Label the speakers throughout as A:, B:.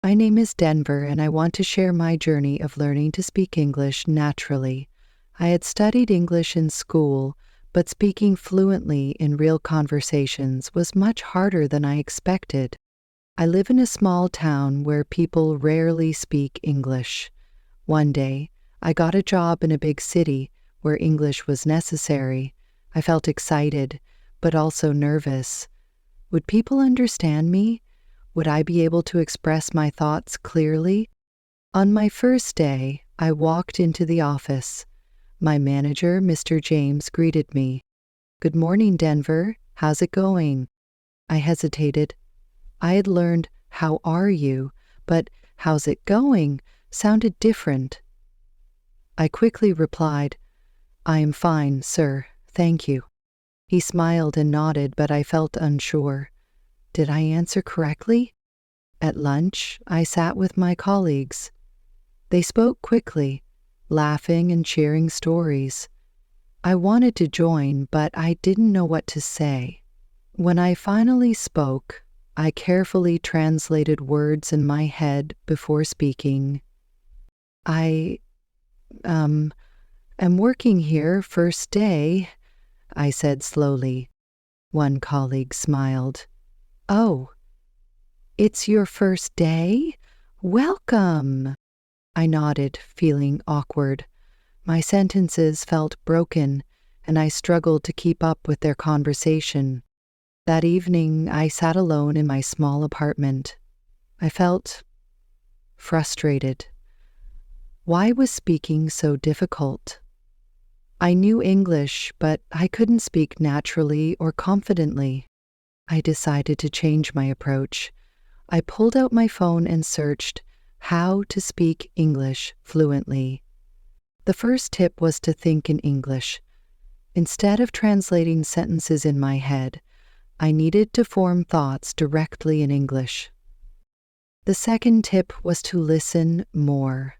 A: My name is Denvor, and I want to share my journey of learning to speak English naturally. I had studied English in school, but speaking fluently in real conversations was much harder than I expected. I live in a small town where people rarely speak English. One day, I got a job in a big city where English was necessary. I felt excited, but also nervous. Would people understand me? Would I be able to express my thoughts clearly? On my first day, I walked into the office. My manager, Mr. James, greeted me. "Good morning, Denvor. How's it going?" I hesitated. I had learned, "How are you?" but "How's it going?" sounded different. I quickly replied, "I am fine, sir. Thank you." He smiled and nodded, but I felt unsure. Did I answer correctly? At lunch, I sat with my colleagues. They spoke quickly, laughing and sharing stories. I wanted to join, but I didn't know what to say. When I finally spoke, I carefully translated words in my head before speaking. I am working here first day," I said slowly. One colleague smiled. "Oh, it's your first day? Welcome." I nodded, feeling awkward. My sentences felt broken, and I struggled to keep up with their conversation. That evening, I sat alone in my small apartment. I felt frustrated. Why was speaking so difficult? I knew English, but I couldn't speak naturally or confidently. I decided to change my approach. I pulled out my phone and searched how to speak English fluently. The first tip was to think in English. Instead of translating sentences in my head, I needed to form thoughts directly in English. The second tip was to listen more.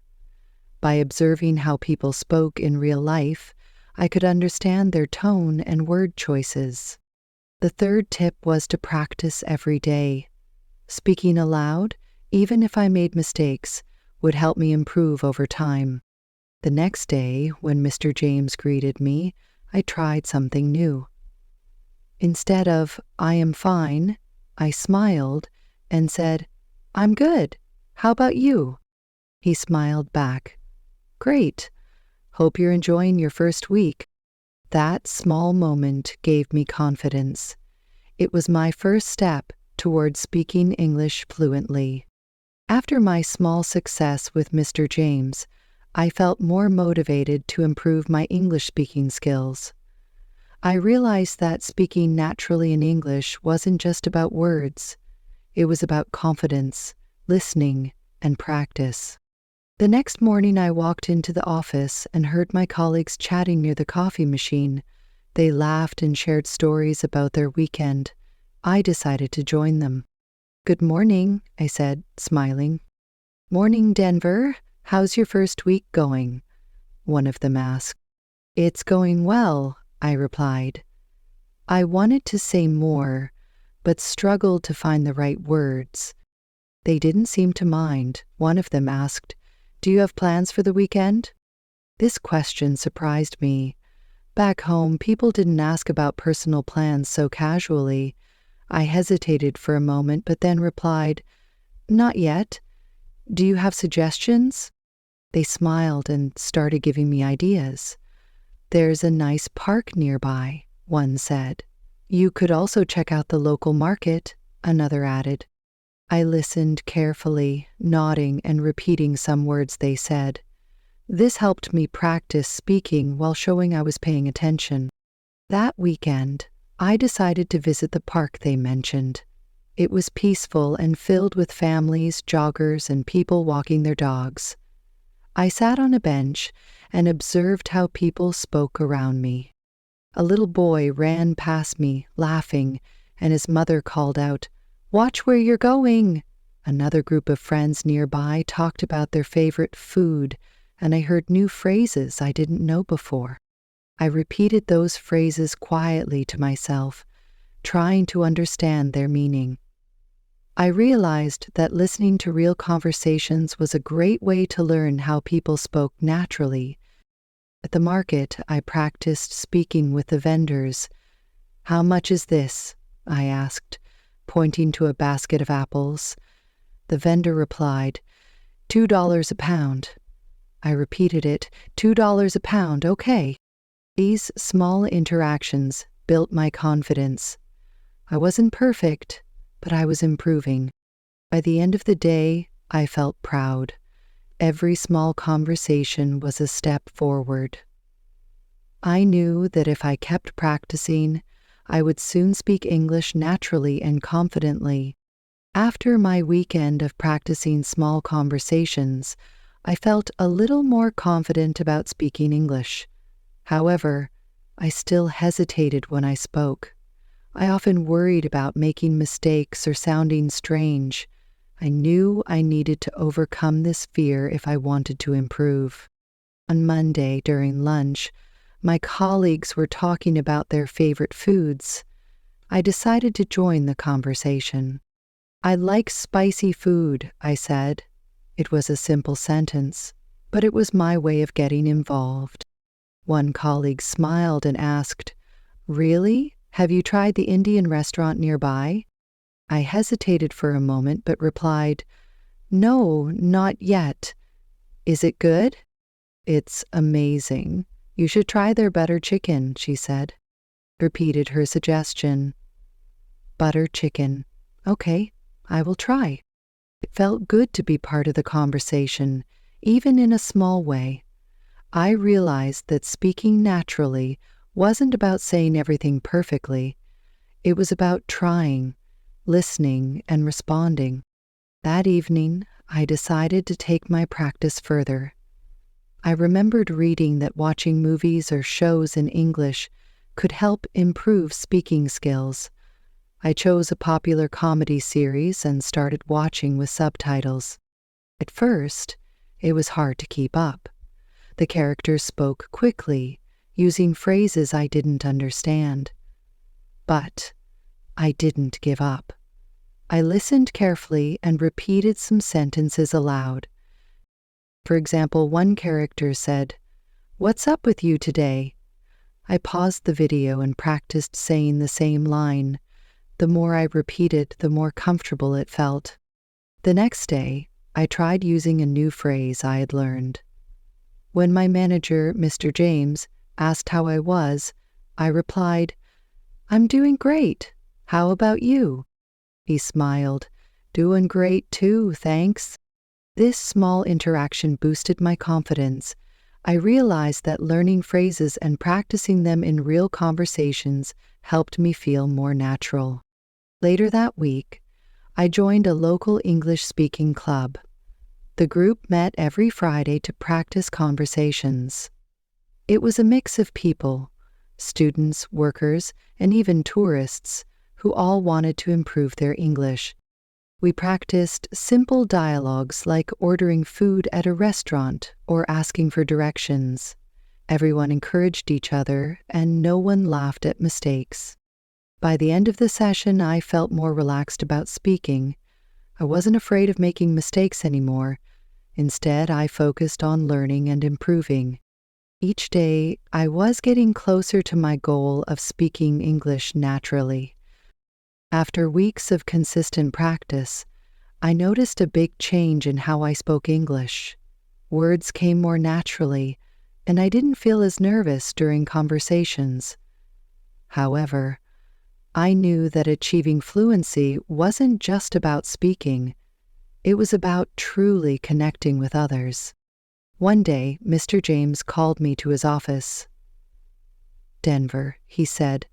A: By observing how people spoke in real life, I could understand their tone and word choices. The third tip was to practice every day. Speaking aloud, even if I made mistakes, would help me improve over time. The next day, when Mr. James greeted me, I tried something new. Instead of "I am fine," I smiled and said, "I'm good. How about you?" He smiled back. "Great. Hope you're enjoying your first week." That small moment gave me confidence. It was my first step towards speaking English fluently. After my small success with Mr. James, I felt more motivated to improve my English speaking skills. I realized that speaking naturally in English wasn't just about words. It was about confidence, listening, and practice. The next morning, I walked into the office and heard my colleagues chatting near the coffee machine. They laughed and shared stories about their weekend. I decided to join them. "Good morning," I said, smiling. "Morning, Denvor. How's your first week going?" one of them asked. "It's going well," I replied. I wanted to say more, but struggled to find the right words. They didn't seem to mind. One of them asked, "Do you have plans for the weekend?" This question surprised me. Back home, people didn't ask about personal plans so casually. I hesitated for a moment, but then replied, "Not yet. Do you have suggestions?" They smiled and started giving me ideas. "There's a nice park nearby," one said. "You could also check out the local market," another added. I listened carefully, nodding and repeating some words they said. This helped me practice speaking while showing I was paying attention. That weekend, I decided to visit the park they mentioned. It was peaceful and filled with families, joggers, and people walking their dogs. I sat on a bench and observed how people spoke around me. A little boy ran past me, laughing, and his mother called out, "Watch where you're going!" Another group of friends nearby talked about their favorite food, and I heard new phrases I didn't know before. I repeated those phrases quietly to myself, trying to understand their meaning. I realized that listening to real conversations was a great way to learn how people spoke naturally. At the market, I practiced speaking with the vendors. "How much is this?" I asked, pointing to a basket of apples. The vendor replied, $2 a pound. I repeated it, $2 a pound, okay. These small interactions built my confidence. I wasn't perfect, but I was improving. By the end of the day, I felt proud. Every small conversation was a step forward. I knew that if I kept practicing, I would soon speak English naturally and confidently. After my weekend of practicing small conversations, I felt a little more confident about speaking English. However, I still hesitated when I spoke. I often worried about making mistakes or sounding strange. I knew I needed to overcome this fear if I wanted to improve. On Monday, during lunch, my colleagues were talking about their favorite foods. I decided to join the conversation. "I like spicy food," I said. It was a simple sentence, but it was my way of getting involved. One colleague smiled and asked, "Really? Have you tried the Indian restaurant nearby?" I hesitated for a moment but replied, "No, not yet." "Is it good?" "It's amazing. You should try their butter chicken," she said. Repeated her suggestion. Butter chicken. Okay, I will try. It felt good to be part of the conversation, even in a small way. I realized that speaking naturally wasn't about saying everything perfectly. It was about trying, listening, and responding. That evening, I decided to take my practice further. I remembered reading that watching movies or shows in English could help improve speaking skills. I chose a popular comedy series and started watching with subtitles. At first, it was hard to keep up. The characters spoke quickly, using phrases I didn't understand. But I didn't give up. I listened carefully and repeated some sentences aloud. For example, one character said, "What's up with you today?" I paused the video and practiced saying the same line. The more I repeated, the more comfortable it felt. The next day, I tried using a new phrase I had learned. When my manager, Mr. James, asked how I was, I replied, "I'm doing great. How about you?" He smiled. "Doing great too, thanks." This small interaction boosted my confidence. I realized that learning phrases and practicing them in real conversations helped me feel more natural. Later that week, I joined a local English-speaking club. The group met every Friday to practice conversations. It was a mix of people, students, workers, and even tourists, who all wanted to improve their English. We practiced simple dialogues like ordering food at a restaurant or asking for directions. Everyone encouraged each other, and no one laughed at mistakes. By the end of the session, I felt more relaxed about speaking. I wasn't afraid of making mistakes anymore. Instead, I focused on learning and improving. Each day, I was getting closer to my goal of speaking English naturally. After weeks of consistent practice, I noticed a big change in how I spoke English. Words came more naturally, and I didn't feel as nervous during conversations. However, I knew that achieving fluency wasn't just about speaking. It was about truly connecting with others. One day, Mr. James called me to his office. "Denvor," he said,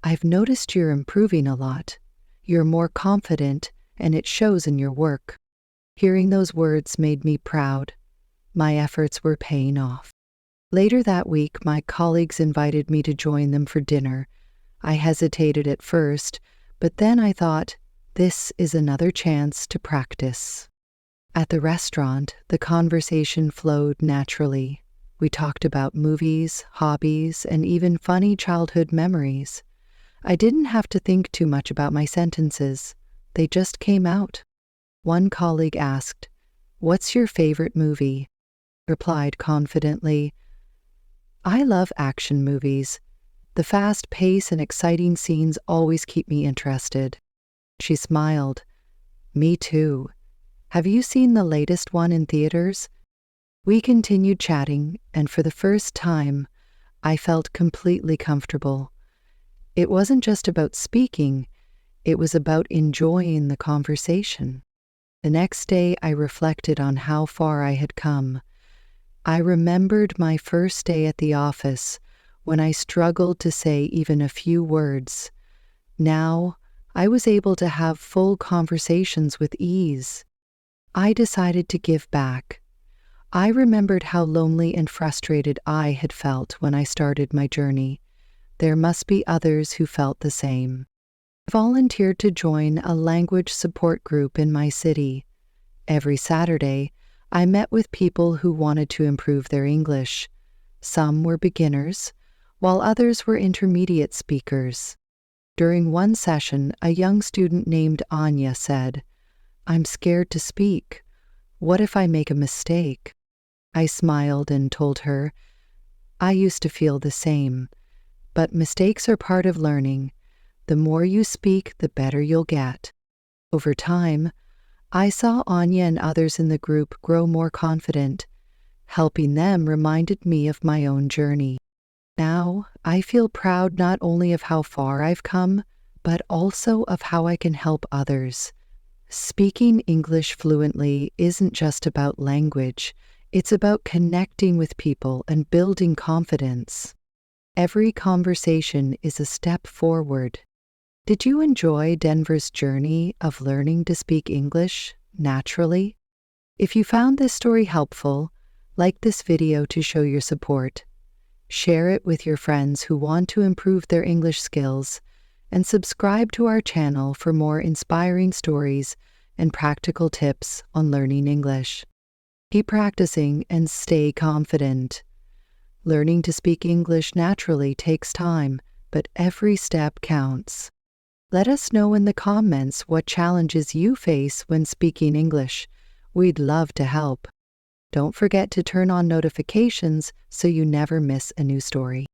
A: "I've noticed you're improving a lot. You're more confident, and it shows in your work." Hearing those words made me proud. My efforts were paying off. Later that week, my colleagues invited me to join them for dinner. I hesitated at first, but then I thought, this is another chance to practice. At the restaurant, the conversation flowed naturally. We talked about movies, hobbies, and even funny childhood memories. I didn't have to think too much about my sentences. They just came out. One colleague asked, "What's your favorite movie?" Replied confidently, "I love action movies. The fast pace and exciting scenes always keep me interested." She smiled. "Me too. Have you seen the latest one in theaters?" We continued chatting, and for the first time, I felt completely comfortable. It wasn't just about speaking, it was about enjoying the conversation. The next day, I reflected on how far I had come. I remembered my first day at the office when I struggled to say even a few words. Now, I was able to have full conversations with ease. I decided to give back. I remembered how lonely and frustrated I had felt when I started my journey. There must be others who felt the same. I volunteered to join a language support group in my city. Every Saturday, I met with people who wanted to improve their English. Some were beginners, while others were intermediate speakers. During one session, a young student named Anya said, "I'm scared to speak. What if I make a mistake?" I smiled and told her, "I used to feel the same, but mistakes are part of learning. The more you speak, the better you'll get." Over time, I saw Anya and others in the group grow more confident. Helping them reminded me of my own journey. Now, I feel proud not only of how far I've come, but also of how I can help others. Speaking English fluently isn't just about language, it's about connecting with people and building confidence. Every conversation is a step forward. Did you enjoy Denvor's journey of learning to speak English naturally? If you found this story helpful, like this video to show your support. Share it with your friends who want to improve their English skills, and subscribe to our channel for more inspiring stories and practical tips on learning English. Keep practicing and stay confident. Learning to speak English naturally takes time, but every step counts. Let us know in the comments what challenges you face when speaking English. We'd love to help. Don't forget to turn on notifications so you never miss a new story.